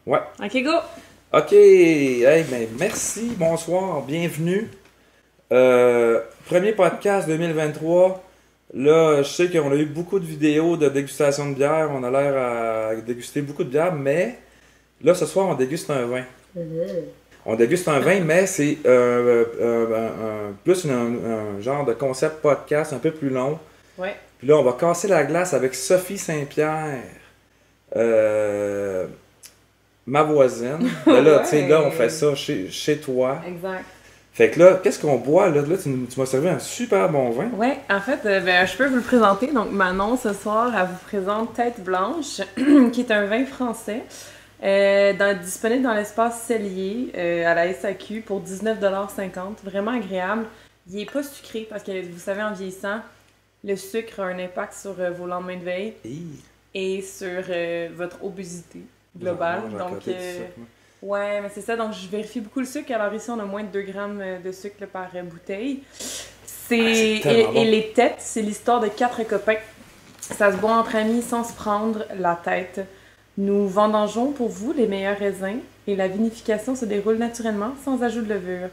Ouais. Ok, go! OK. Hey, ben, merci. Bonsoir. Bienvenue. Premier podcast 2023. Là, je sais qu'on a eu beaucoup de vidéos de dégustation de bière. On a l'air à déguster beaucoup de bière, mais là, ce soir, on déguste un vin. On déguste un vin, mais c'est plus un genre de concept podcast un peu plus long. Ouais. Puis là, on va casser la glace avec Sophie Saint-Pierre. Euh, Ma voisine. Ben là, tu sais, là, on fait ça chez toi. Exact. Fait que là, qu'est-ce qu'on boit? Là, tu m'as servi un super bon vin. Ouais, en fait, je peux vous le présenter. Donc, Manon, ce soir, elle vous présente Tête Blanche, qui est un vin français, disponible dans l'espace cellier à la SAQ pour 19,50 $. Vraiment agréable. Il n'est pas sucré parce que, vous savez, en vieillissant, le sucre a un impact sur vos lendemains de veille et sur votre obésité globale. Donc, ouais, mais c'est ça. Donc, je vérifie beaucoup le sucre. Alors ici, on a moins de 2 grammes de sucre là, par bouteille. Et les têtes, c'est l'histoire de 4 copains. Ça se boit entre amis sans se prendre la tête. Nous vendangeons pour vous les meilleurs raisins et la vinification se déroule naturellement sans ajout de levure.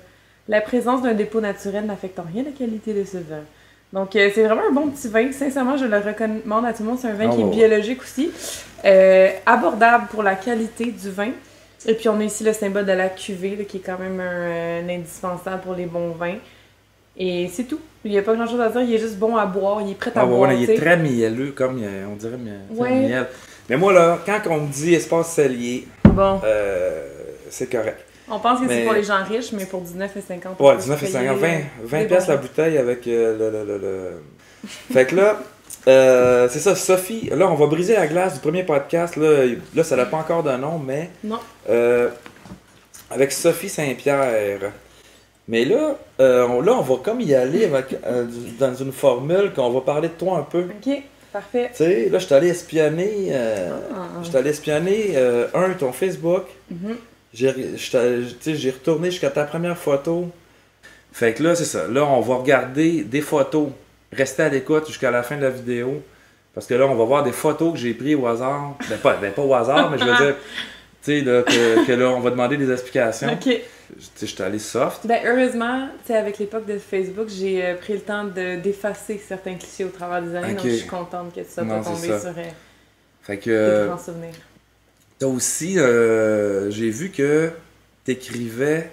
La présence d'un dépôt naturel n'affecte en rien la qualité de ce vin. Donc, c'est vraiment un bon petit vin. Sincèrement, je le recommande à tout le monde. C'est un vin qui est biologique aussi. Abordable pour la qualité du vin. Et puis, on a ici le symbole de la cuvée, là, qui est quand même un indispensable pour les bons vins. Et c'est tout. Il n'y a pas grand-chose à dire. Il est juste bon à boire. Il est prêt à boire. Il est très mielleux, comme on dirait miel. Mais moi, là, quand on me dit espace cellier, c'est correct. On pense que c'est pour les gens riches, mais pour 19,50 $. Ouais, 19,50 $. 20 piastres la bouteille avec le... Fait que là, c'est ça, Sophie. Là, on va briser la glace du premier podcast. Là ça n'a pas encore de nom, mais... Non. Avec Sophie Saint-Pierre. Mais là, on va comme y aller avec, dans une formule qu'on va parler de toi un peu. OK, parfait. Tu sais, là, je suis allé espionner... ton Facebook. J'ai retourné jusqu'à ta première photo. Fait que là, c'est ça. Là, on va regarder des photos. Restez à l'écoute jusqu'à la fin de la vidéo. Parce que là, on va voir des photos que j'ai prises au hasard. Pas au hasard, mais je veux dire, tu sais, que là, on va demander des explications. OK. Je suis allé soft. Ben, heureusement, tu sais, avec l'époque de Facebook, j'ai pris le temps d'effacer certains clichés au travers des années. Donc, je suis contente que tu sois pas tombé sur fait que, des grands souvenirs. T'as aussi, j'ai vu que t'écrivais,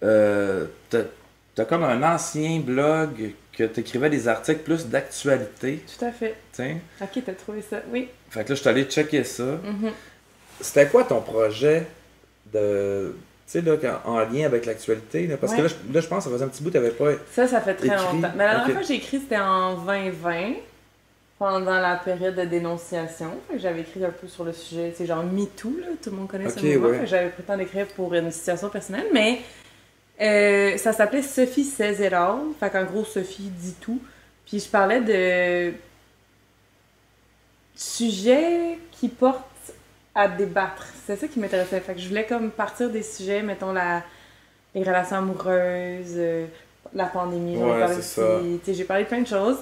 t'as comme un ancien blog que t'écrivais des articles plus d'actualité. Tout à fait. T'sais? Ok, t'as trouvé ça, oui. Fait que là, je suis allé checker ça. C'était quoi ton projet de... Tu sais, là, en lien avec l'actualité? Parce que là, je pense que ça faisait un petit bout que t'avais pas Ça fait très longtemps. Mais la dernière fois que j'ai écrit, c'était en 2020. Pendant la période de dénonciation. J'avais écrit un peu sur le sujet, c'est genre MeToo, là, tout le monde connaît ce mouvement. J'avais pris le temps d'écrire pour une situation personnelle, mais ça s'appelait Sophie Says It All. Fait qu'en gros, Sophie dit tout. Puis je parlais de sujets qui portent à débattre. C'est ça qui m'intéressait. Fait que je voulais comme partir des sujets, mettons les relations amoureuses, la pandémie, j'ai parlé de plein de choses.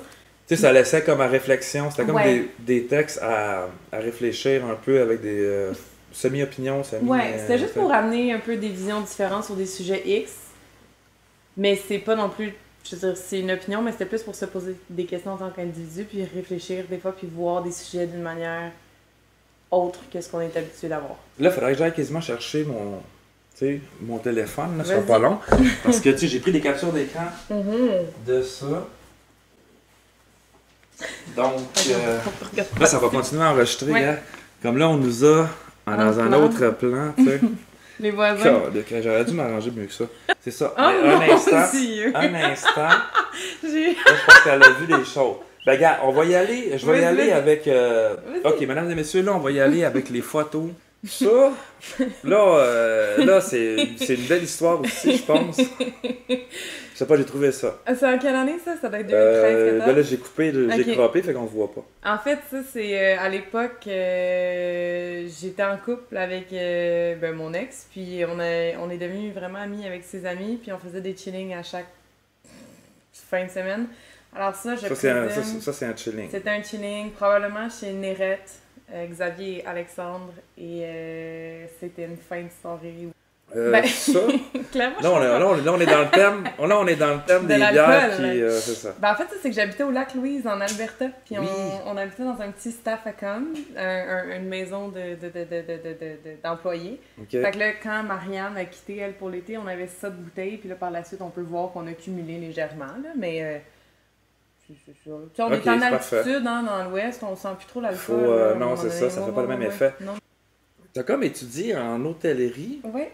Tu sais, ça laissait comme à réflexion. C'était comme des textes à réfléchir un peu avec des semi-opinions. C'était juste pour amener un peu des visions différentes sur des sujets X. Mais c'est pas non plus... Je veux dire, c'est une opinion, mais c'était plus pour se poser des questions en tant qu'individu, puis réfléchir des fois, puis voir des sujets d'une manière autre que ce qu'on est habitué d'avoir. Là, il faudrait que j'aille quasiment chercher mon téléphone. Là, ça sera pas long. Parce que, tu sais, j'ai pris des captures d'écran de ça. Donc, là, ça va continuer à enregistrer. Hein? Comme là, on nous a dans un autre plan, tu sais. Les voisins. J'aurais dû m'arranger mieux que ça. C'est ça. Un instant. Je pense qu'elle a vu des choses. Ben, gars, on va y aller. Je vais y aller avec... OK, mesdames et messieurs, là, on va y aller avec les photos. Ça, là c'est une belle histoire aussi, je pense. Je sais pas, j'ai trouvé ça. C'est en quelle année, ça? Ça doit être 2013, ben là, j'ai coupé, j'ai croppé, fait qu'on ne voit pas. En fait, ça, c'est à l'époque, j'étais en couple avec mon ex, puis on est devenus vraiment amis avec ses amis, puis on faisait des chillings à chaque fin de semaine. Alors ça, Ça, c'est un chilling. C'était un chilling, probablement chez Nérette, Xavier et Alexandre, et c'était une fin de soirée. Ça? Clairement, Là, on est dans le thème. Là, on est dans le thème De des l'alcool, bières, puis là. c'est ça. En fait, ça, c'est que j'habitais au lac Louise, en Alberta, puis Oui. on habitait dans un petit staff accom, une maison d'employés. OK. Fait que là, quand Marianne a quitté, elle, pour l'été, on avait ça de bouteilles, puis là, par la suite, on peut voir qu'on a cumulé légèrement, là, mais... c'est ça. Tu sais, on Ok, est en c'est parfait. altitude, hein, dans l'ouest, on sent plus trop l'alcool. Faut, là, à un non, moment c'est donné. ça, ça fait pas le même effet. Non. T'as comme étudié en hôtellerie, Ouais.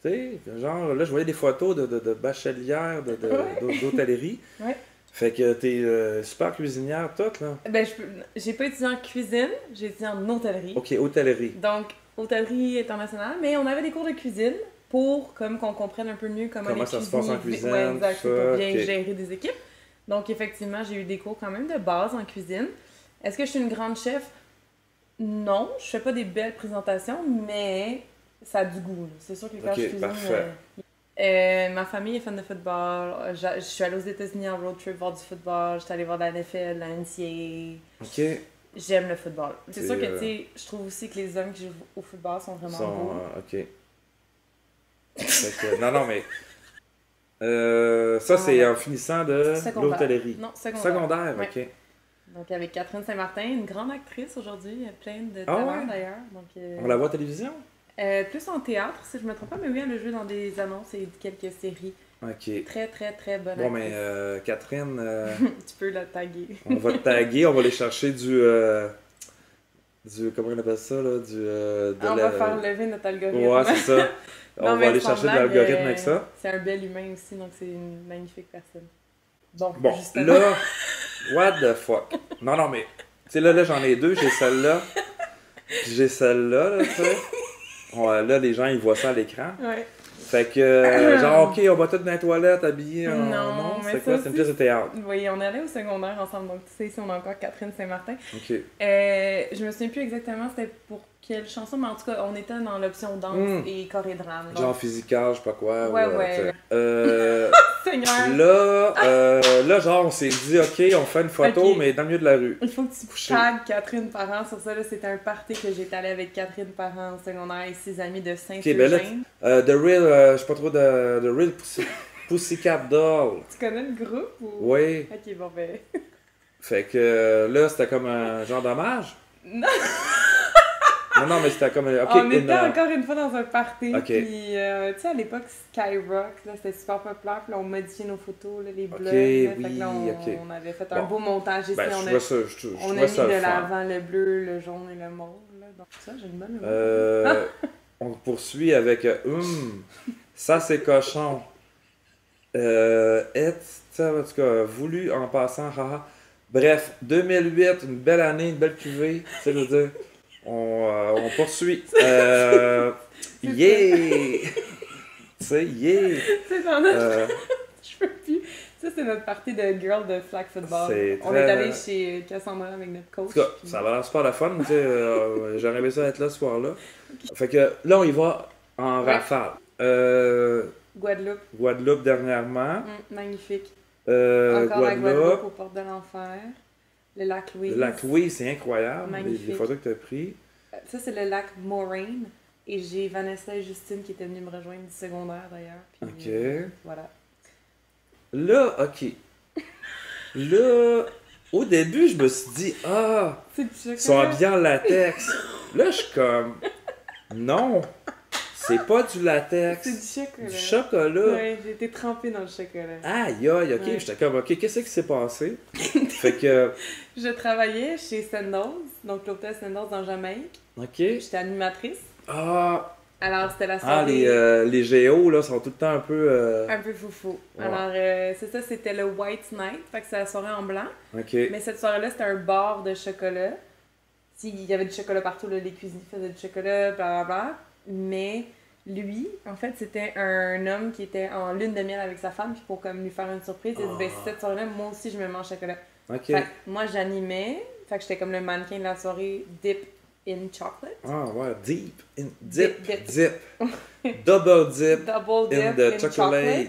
tu sais, genre, là, je voyais des photos de bachelières d'hôtellerie. Ouais. Fait que t'es super cuisinière, toute, là. Ben, j'ai pas étudié en cuisine, j'ai étudié en hôtellerie. OK, hôtellerie. Donc, hôtellerie internationale, mais on avait des cours de cuisine pour comme qu'on comprenne un peu mieux comment Comment les ça se passe en cuisiniers- cuisine, Ouais, exact, tout pour ça, bien ok. gérer des équipes. Donc, effectivement, j'ai eu des cours quand même de base en cuisine. Est-ce que je suis une grande chef? Non, je fais pas des belles présentations, mais ça a du goût, là. C'est sûr que quand Ok, je cuisine... parfait. ma famille est fan de football. Je suis allée aux États-Unis en road trip voir du football. J'étais allée voir de la NFL, la NCAA. OK. J'aime le football. C'est C'est, sûr que, tu sais, je trouve aussi que les hommes qui jouent au football sont vraiment beaux. OK. Fait que, non, mais... ça, c'est en finissant de Secondaire. l'hôtellerie. Non, secondaire. Secondaire, Ouais. OK. Donc, avec Catherine Saint-Martin, une grande actrice aujourd'hui, pleine de Ah talent ouais? d'ailleurs. Donc, On la voit à la télévision? plus en théâtre, si je me trompe pas, mais oui, elle a joué dans des annonces et quelques séries. OK. Très, très, très bonne Bon, actrice. mais Catherine, Tu peux la taguer. on va te taguer, on va aller chercher du comment on appelle ça, là? On va faire lever notre algorithme. Ouais, c'est ça. Non, On mais va aller sans chercher de blague, l'algorithme avec ça. C'est un bel humain aussi, donc c'est une magnifique personne. Bon, Bon, justement. là, what the fuck? Non, mais, tu sais, là, j'en ai deux. J'ai celle-là, puis j'ai celle-là, là, tu sais. Ouais, là, les gens, ils voient ça à l'écran. Ouais. Fait que, genre, OK, on va tous dans les toilettes, habillés en... Non, mais c'est quoi? ça C'est une aussi- pièce de théâtre. Oui, on est allés au secondaire ensemble, donc tu sais, ici on a encore Catherine Saint-Martin. OK. Je me souviens plus exactement c'était pour quelle chanson, mais en tout cas, on était dans l'option danse et corps et drame. donc- Genre physical, je sais pas quoi. Ouais, ou, ouais. tu sais. Seigneur! Là, genre, on s'est dit, OK, on fait une photo, Ok. mais dans le milieu de la rue. Il faut que tu Couché. tagues Catherine Parent sur ça. Là, c'était un party que j'étais allée avec Catherine Parent au secondaire et ses amis de Saint-Eugène. ben là, The Real, je sais pas trop, The Real Pussycat Doll. Tu connais le groupe ou... Oui. Ok, bon ben... Fait que là, c'était comme un genre d'hommage. Non. Non, mais c'était comme... OK, On était encore une fois dans un party, Ok. puis tu sais, à l'époque, Skyrock, là, c'était super populaire, puis là, on modifiait nos photos, là, les blogs, là, oui, fait que là, ok. on avait fait un Bon. beau montage ici, Ben, on je a, vois ça, je on a vois mis ça de le fun. l'avant le bleu, le jaune et le mauve, là, donc ça, j'ai une bonne mémoire. On poursuit avec ça c'est cochon. Ça, en tout cas, voulu en passant, haha. Bref, 2008, une belle année, une belle cuvée. Tu sais, je veux dire, on poursuit. Yeah! Tu sais, yeah! C'est dans notre... Euh, Je peux plus. Ça, c'est notre partie de girl de flag football. C'est On très- est allé chez Cassandra avec notre En coach. tout cas, puis- ça va l'air super le fun. Tu sais, j'aurais aimé ça être là ce soir-là. Fait que là, on y va en Ouais. rafale. Guadeloupe, Guadeloupe dernièrement. magnifique. Encore la Guadeloupe Guadeloupe. aux portes de l'enfer. Le lac Louise. Le lac Louis, c'est incroyable. Les Magnifique. photos que tu as prises. Ça, c'est le lac Moraine. Et j'ai Vanessa et Justine qui étaient venues me rejoindre du secondaire d'ailleurs. Puis, Ok. voilà. Là, ok. Là, au début, je me suis dit, ah, C'est du chocolat. ils sont habillés en latex. Là, je suis comme, non, c'est pas du latex. C'est du chocolat. Du chocolat. Ouais, j'ai été trempée dans le chocolat. Aïe, aïe, ok. Ouais. J'étais comme, ok, qu'est-ce qui s'est passé? Fait que, Je travaillais chez Sandals, donc l'hôtel Sandals en Jamaïque. ok. J'étais animatrice. Ah, Alors, c'était la soirée les géos, là, sont tout le temps un peu. un peu foufou. Ouais. Alors, c'est ça, c'était le White Night, fait que c'est la soirée en blanc. Ok. Mais cette soirée-là, c'était un bar de chocolat. Il y avait du chocolat partout, là, les cuisiniers faisaient du chocolat, blablabla. Mais lui, en fait, c'était un homme qui était en lune de miel avec sa femme, puis pour comme lui faire une surprise, il a dit, ben, cette soirée-là, moi aussi, je me mange chocolat. Ok. Fait que moi, j'animais, fait que j'étais comme le mannequin de la soirée Dip in Chocolate. Ah, ouais, dip, Dip. dip. Double dip Double in dip the in chocolate. chocolate.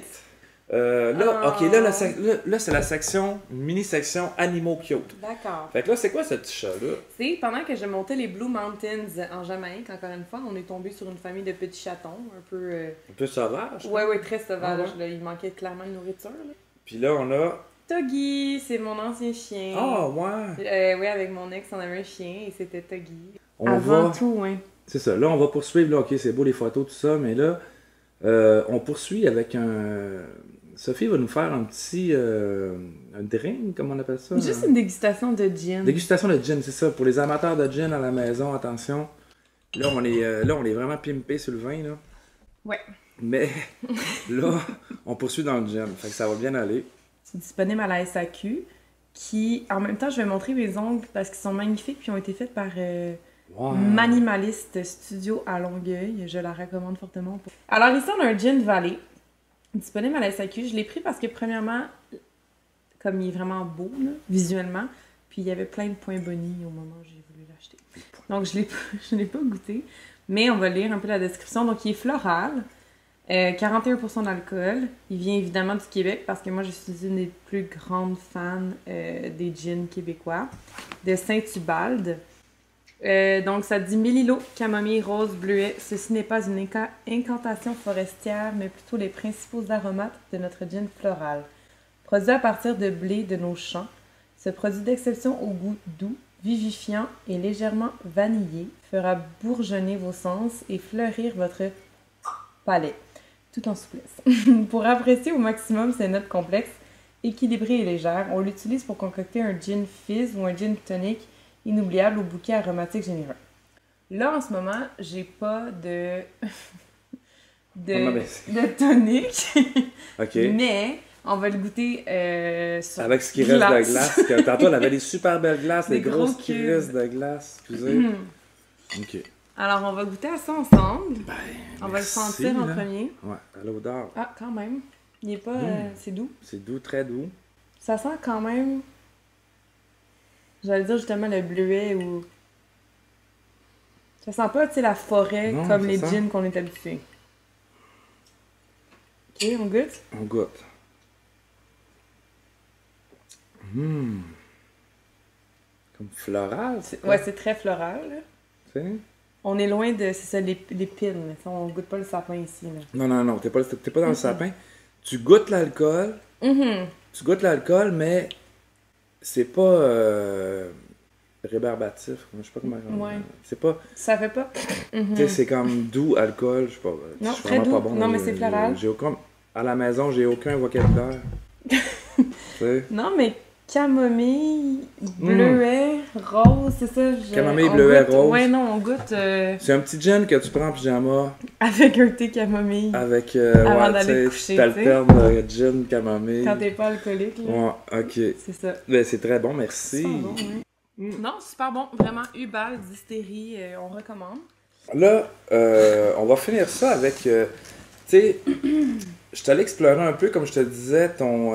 Là, Oh. ok, là, c'est la section, une mini-section animaux cute. D'accord. Fait que là, c'est quoi ce petit chat-là? C'est pendant que je montais les Blue Mountains en Jamaïque, encore une fois, on est tombé sur une famille de petits chatons, un peu... Un peu sauvage. Ouais, très sauvage. Ah ouais. Là. Il manquait clairement de nourriture. Là. Puis là, on a... Toggy, c'est mon ancien chien. Ah, ouais! Oui, avec mon ex, on avait un chien et c'était Toggy. On Avant va... tout, oui. C'est ça. Là, on va poursuivre. Là, ok, c'est beau les photos, tout ça, mais là, on poursuit avec un... Sophie va nous faire un petit... un drink, comment on appelle ça? Juste une dégustation de gin. Dégustation de gin, c'est ça. Pour les amateurs de gin à la maison, attention. Là, on est vraiment pimpé sur le vin, là. Ouais. Mais là, on poursuit dans le gin. Fait que ça va bien aller. C'est disponible à la SAQ. Qui, en même temps, je vais montrer mes ongles parce qu'ils sont magnifiques puis ont été faits par Wow. Manimalist Studio à Longueuil. Je la recommande fortement. Alors, ici, on a un gin Valley disponible à la SAQ. Je l'ai pris parce que, premièrement, comme il est vraiment beau, là, visuellement, puis il y avait plein de points bonus au moment où j'ai voulu l'acheter. Donc, je l'ai pas goûté, mais on va lire un peu la description. Donc, il est floral, 41% d'alcool. Il vient évidemment du Québec parce que moi, je suis une des plus grandes fans des gins québécois, de Saint-Ubalde. Donc, ça dit mélilo, camomille, rose, bleuet. Ceci n'est pas une incantation forestière, mais plutôt les principaux aromates de notre gin floral. Produit à partir de blé de nos champs, ce produit d'exception au goût doux, vivifiant et légèrement vanillé fera bourgeonner vos sens et fleurir votre palais, tout en souplesse. Pour apprécier au maximum ces notes complexes, équilibrées et légères, on l'utilise pour concocter un gin fizz ou un gin tonic inoubliable au bouquet aromatique généreux. Là, en ce moment, j'ai pas de tonic, OK. mais on va le goûter sur Avec ce qui reste de glace. Que tantôt, on avait des super belles glaces, des grosses gros crises de glace. Excusez. OK. Alors, on va goûter à ça ensemble. Ben, On va le merci, sentir en là. premier. Ouais, à l'odeur. Ah, quand même. Il est pas... c'est doux. C'est doux, très doux. Ça sent quand même... J'allais dire justement le bleuet ou... Ça sent pas, tu sais, la forêt Non, comme ça les sent. gins qu'on est habitués. Ok, on goûte? On goûte. Comme floral, c'est Ouais, c'est très floral, là. Tu sais? On est loin de, c'est ça, l'épine. On goûte pas le sapin ici, là. Non, t'es pas dans le sapin. Tu goûtes l'alcool. Tu goûtes l'alcool, mais c'est pas rébarbatif. Je sais pas comment. Ouais. C'est pas. Ça fait pas... Tu sais, c'est comme doux alcool. Je sais pas. Non, je suis très vraiment doux. pas bon. Non, mais J'ai- c'est floral. J'ai aucun. À la maison, j'ai aucun vocabulaire. Tu sais? Non, mais camomille, bleuet, rose, c'est ça. Camomille, on bleuet, goûte- rose. Ouais, non, on goûte C'est un petit gin que tu prends en pyjama avec un thé camomille avec. Avant ouais, d'aller tu coucher, sais, t'alternes gin, camomille. quand t'es pas alcoolique. Là. Ouais, ok. C'est ça. Ben, c'est très bon, merci. Super bon, ouais. Non, super bon. Vraiment, Hubal, dystérie, on recommande. Là, on va finir ça avec. Tu sais, je t'allais explorer un peu, comme je te disais, ton.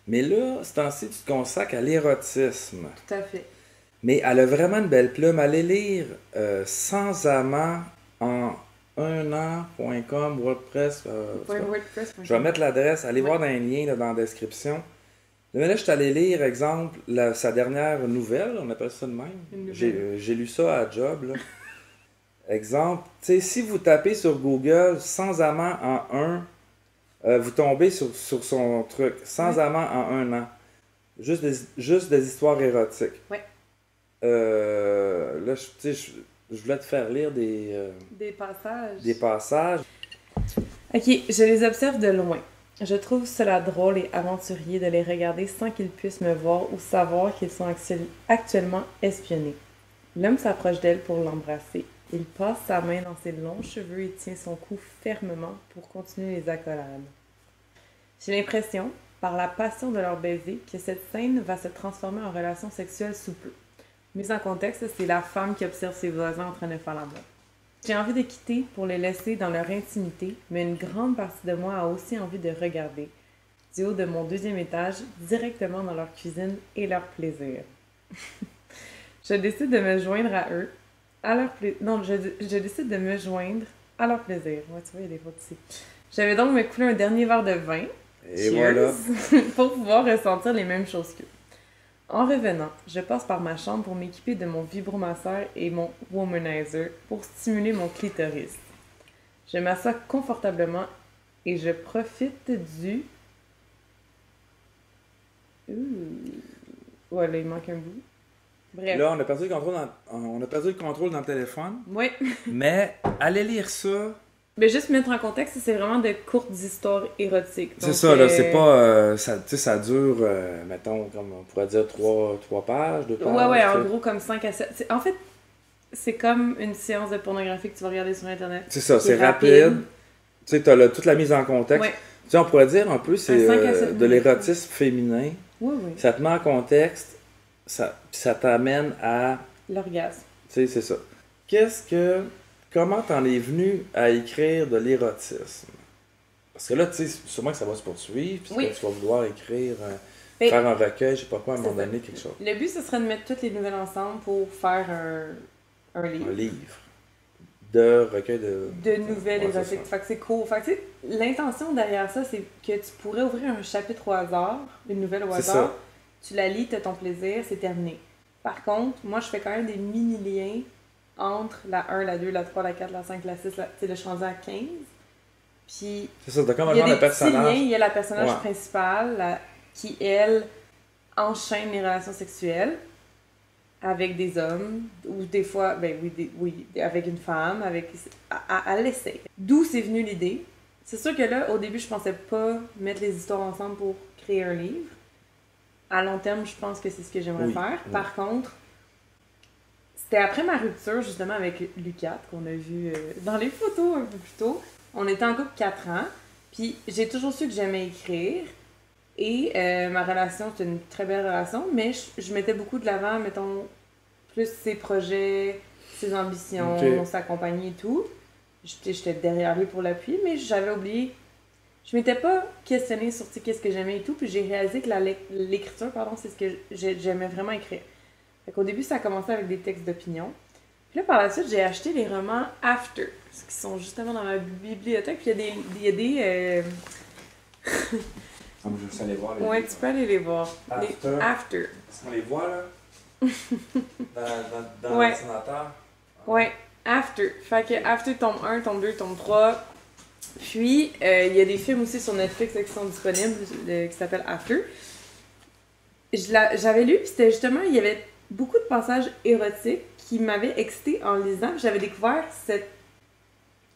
Mais là, ce temps-ci, tu te consacres à l'érotisme. Tout à fait. Mais elle a vraiment une belle plume. Allez lire Sans amant en 1an.com, WordPress. WordPress. Je vais mettre l'adresse. Allez voir dans les liens là, dans la description. Mais là, je suis allé lire, exemple, sa dernière nouvelle, on appelle ça de Une même. nouvelle. J'ai lu ça à job, là. Exemple, tu sais, si vous tapez sur Google Sans amant en vous tombez sur son truc. Sans amant en 1 an. Juste des histoires érotiques. Ouais. Là, tu sais, je voulais te faire lire Des passages. des passages. Ok, je les observe de loin. Je trouve cela drôle et aventurier de les regarder sans qu'ils puissent me voir ou savoir qu'ils sont actuellement espionnés. L'homme s'approche d'elle pour l'embrasser. Il passe sa main dans ses longs cheveux et tient son cou fermement pour continuer les accolades. J'ai l'impression, par la passion de leur baiser, que cette scène va se transformer en relation sexuelle sous peu. Mise en contexte, c'est la femme qui observe ses voisins en train de faire l'amour. J'ai envie de quitter pour les laisser dans leur intimité, mais une grande partie de moi a aussi envie de regarder, du haut de mon 2e étage, directement dans leur cuisine et leur plaisir. Je décide de me joindre à eux, à leur je décide de me joindre à leur plaisir. Ouais, tu vois, il y a des fautes ici. Je vais donc me couler un dernier verre de vin. Et Cheers, voilà. pour pouvoir ressentir les mêmes choses qu'eux. En revenant, je passe par ma chambre pour m'équiper de mon vibromasseur et mon womanizer pour stimuler mon clitoris. Je m'assois confortablement et je profite du... Ouh. Ouais, là, il manque un bout. Bref. Là, on a perdu le contrôle dans le téléphone. Ouais. Mais allez lire ça. Mais juste mettre en contexte, c'est vraiment de courtes histoires érotiques. C'est Donc, ça, là, c'est pas... ça, tu sais, ça dure, mettons, comme on pourrait dire, 3 pages, 2 pages. Ouais, en tu sais. gros, comme 5 à 7. En fait, c'est comme une séance de pornographie que tu vas regarder sur Internet. C'est ça, qui c'est est rapide. Tu sais, t'as toute la mise en contexte. Ouais. Tu sais, on pourrait dire un peu, c'est 5 à 7 de minutes. l'érotisme féminin. Oui. Ça te met en contexte, ça t'amène à... L'orgasme. Tu sais, c'est ça. Comment t'en es venu à écrire de l'érotisme? Parce que là, tu sais, sûrement que ça va se poursuivre, puis Oui. que tu vas vouloir écrire, Ben, faire un recueil, je sais pas quoi, à un c'est moment ça. donné, quelque chose. Le but, ce serait de mettre toutes les nouvelles ensemble pour faire un livre. Un livre de recueil de... De nouvelles Ouais, c'est érotiques. ça. Fait que c'est cool. Fait que, tu sais, l'intention derrière ça, c'est que tu pourrais ouvrir un chapitre au hasard, une nouvelle au C'est hasard. ça. Tu la lis, tu as ton plaisir, c'est terminé. Par contre, moi, je fais quand même des mini-liens entre la 1, la 2, la 3, la 4, la 5, la 6, tu sais, là, je suis rendue à 15. Puis, C'est ça, t'as comme un il y a genre des de petits liens. personnage. Il y a la personnage Ouais. principale qui, elle, enchaîne les relations sexuelles avec des hommes, ou des fois, ben oui, avec une femme, à l'essai. D'où c'est venu l'idée. C'est sûr que là, au début, je pensais pas mettre les histoires ensemble pour créer un livre. À long terme, je pense que c'est ce que j'aimerais Oui, faire. oui. Par contre, c'était après ma rupture, justement, avec Lucas, qu'on a vu dans les photos un peu plus tôt. On était en couple 4 ans, puis j'ai toujours su que j'aimais écrire. Et ma relation, c'était une très belle relation, mais je mettais beaucoup de l'avant, mettons, plus ses projets, ses ambitions, Ok. sa compagnie et tout. J'étais derrière lui pour l'appui, mais j'avais oublié. Je m'étais pas questionnée sur tu sais, qu'est-ce que j'aimais et tout, puis j'ai réalisé que l'écriture, pardon, c'est ce que j'aimais vraiment écrire. Fait qu'au début, ça a commencé avec des textes d'opinion. Puis là, par la suite, j'ai acheté les romans After, qui sont justement dans ma bibliothèque. Puis il y a des Comme je veux aller voir les ouais, livres. tu peux aller les voir. Les After. After. Est-ce qu'on les voit, là? dans Ouais. l'ordinateur? Ouais, After. Fait que After tome 1, tome 2, tome 3. Puis, il y a des films aussi sur Netflix là, qui sont disponibles, qui s'appellent After. J'avais lu, puis c'était justement, il y avait beaucoup de passages érotiques qui m'avaient excitée en lisant. Puis j'avais découvert cette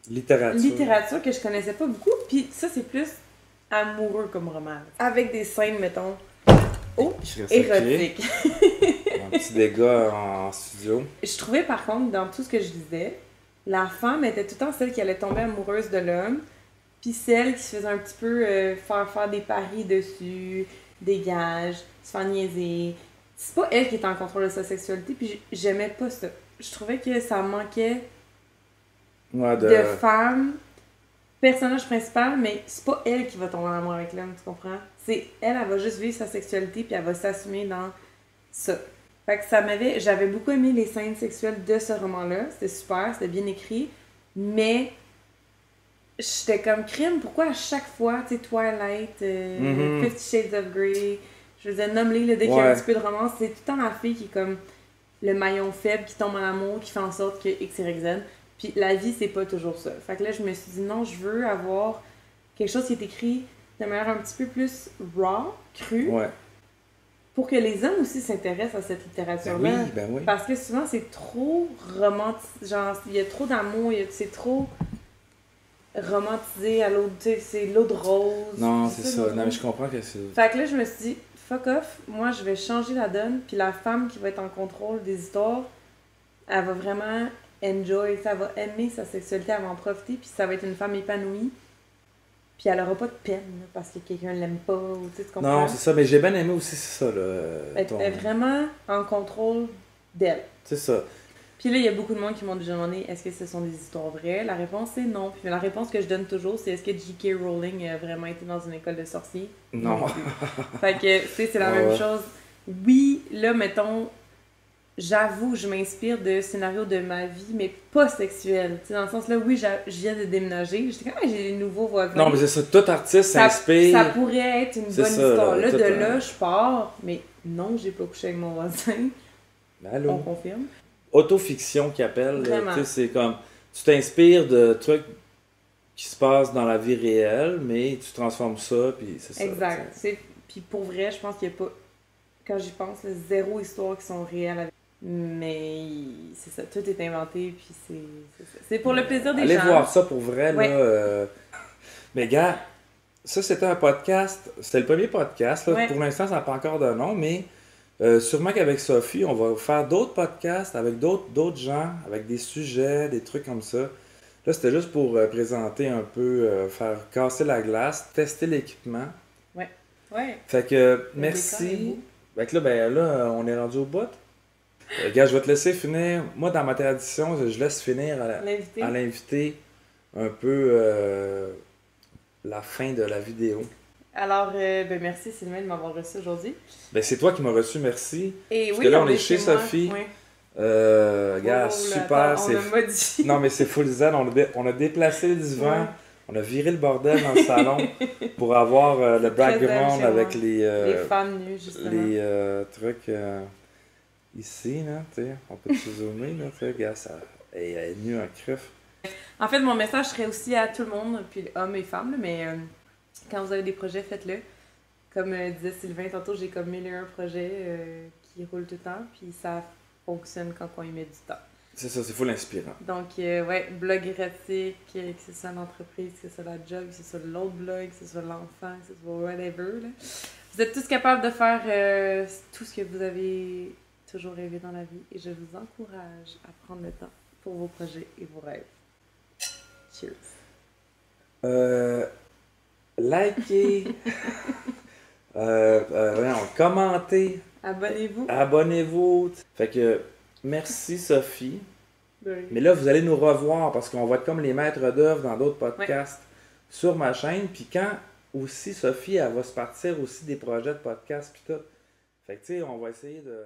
littérature que je connaissais pas beaucoup. Puis ça, c'est plus amoureux comme roman. Avec des scènes, mettons, érotiques. Un petit dégât en studio. Je trouvais par contre, dans tout ce que je lisais, la femme était tout le temps celle qui allait tomber amoureuse de l'homme, puis celle qui se faisait un petit peu faire des paris dessus, des gages, se faire niaiser. C'est pas elle qui était en contrôle de sa sexualité, puis j'aimais pas ça. Je trouvais que ça manquait Ouais, de femme, personnage principal, mais c'est pas elle qui va tomber en amour avec l'homme, tu comprends? C'est elle va juste vivre sa sexualité, puis elle va s'assumer dans ça. Fait que j'avais beaucoup aimé les scènes sexuelles de ce roman-là. C'était super, c'était bien écrit. Mais j'étais comme crime, pourquoi à chaque fois, tu sais, Twilight, Fifty Shades of Grey, je veux dire, nomme-les, là, dès qu'il y a un petit peu de romance, c'est tout le temps la fille qui est comme le maillon faible, qui tombe en amour, qui fait en sorte que X, Y, Z. Puis la vie, c'est pas toujours ça. Fait que là, je me suis dit, non, je veux avoir quelque chose qui est écrit de manière un petit peu plus raw, crue. Ouais. Pour que les hommes aussi s'intéressent à cette littérature-là. Ben oui. Parce que souvent, c'est trop romantisé. Genre, il y a trop d'amour, c'est trop romantisé à l'autre. Tu sais, c'est l'eau de rose. Non, c'est ça. l'eau de Non, mais rose. je comprends que c'est... Fait que là, je me suis dit, fuck off, moi, je vais changer la donne. Puis la femme qui va être en contrôle des histoires, elle va vraiment enjoy, ça va aimer sa sexualité, elle va en profiter. Puis ça va être une femme épanouie. Puis elle aura pas de peine là, parce que quelqu'un l'aime pas. Ou, tu sais, tu comprends? Non, c'est ça. Mais j'ai bien aimé aussi, c'est ça, là. Elle est vraiment en contrôle d'elle. C'est ça. Puis là, il y a beaucoup de monde qui m'ont déjà demandé est-ce que ce sont des histoires vraies? La réponse c'est non. Puis la réponse que je donne toujours, c'est est-ce que J.K. Rowling a vraiment été dans une école de sorciers? Non. plus. Fait que, tu sais, c'est la Ouais. même chose. Oui, là, mettons, j'avoue, je m'inspire de scénarios de ma vie, mais pas sexuels. Tu sais, dans le sens là, oui, je viens de déménager. J'étais quand même, j'ai des nouveaux voisins. Non, mais c'est ça, tout artiste ça s'inspire. Ça pourrait être une C'est bonne ça, histoire. là, Là, tout de un- là, je pars, mais non, j'ai pas couché avec mon voisin. Ben, allô? On confirme. Autofiction qui appelle, là, Vraiment. tu sais, c'est comme, tu t'inspires de trucs qui se passent dans la vie réelle, mais tu transformes ça, puis c'est ça. Exact. tu sais. Puis pour vrai, je pense qu'il n'y a pas, quand j'y pense, là, zéro histoire qui sont réelles. Mais c'est ça, tout est inventé, puis c'est pour le plaisir des Allez gens. voir ça pour vrai, Ouais. là. Mais gars, ça c'était un podcast, c'était le premier podcast, là. Ouais. Pour l'instant ça n'a pas encore de nom, mais sûrement qu'avec Sophie, on va faire d'autres podcasts avec d'autres gens, avec des sujets, des trucs comme ça. Là c'était juste pour présenter un peu, faire casser la glace, tester l'équipement. Ouais. Fait que Le décor est merci. beau. Fait que là, ben là, on est rendu au bout. Gars, je vais te laisser finir. Moi, dans ma tradition, je laisse finir L'invité. à l'invité un peu la fin de la vidéo. Alors, ben merci Sylvain de m'avoir reçu aujourd'hui. Ben, c'est toi qui m'as reçu, merci. Et Parce oui, que là, on est chez moi. Sophie. Ouais. Gars, Oh, là, super. attends, on a modifié. Non, mais c'est full zen. On a déplacé le divan. Ouais. On a viré le bordel dans le salon pour avoir le Très zen background chez avec moi. les, Les femmes nues, justement. les trucs ici, là, tu sais. On peut te zoomer, là, tu sais. Gars, ça elle est nue en crif. En fait, mon message serait aussi à tout le monde, puis hommes et femmes, là, mais quand vous avez des projets, faites-le. Comme disait Sylvain tantôt, j'ai comme 1001 projets qui roulent tout le temps, puis ça fonctionne quand on y met du temps. C'est ça, c'est full inspirant. Donc, ouais, blog érotique, que ce soit l'entreprise, que ce soit la job, que ce soit l'autre blog, que ce soit l'enfant, que ce soit whatever. Là. Vous êtes tous capables de faire tout ce que vous avez toujours rêvé dans la vie, et je vous encourage à prendre le temps pour vos projets et vos rêves. Cheers! Likez, commentez, Abonnez-vous! abonnez-vous. Fait que merci Sophie. Oui. Mais là, vous allez nous revoir parce qu'on va être comme les maîtres d'œuvre dans d'autres podcasts sur ma chaîne. Puis quand aussi Sophie, elle va se partir aussi des projets de podcast puis tout. Fait que tu sais, on va essayer de...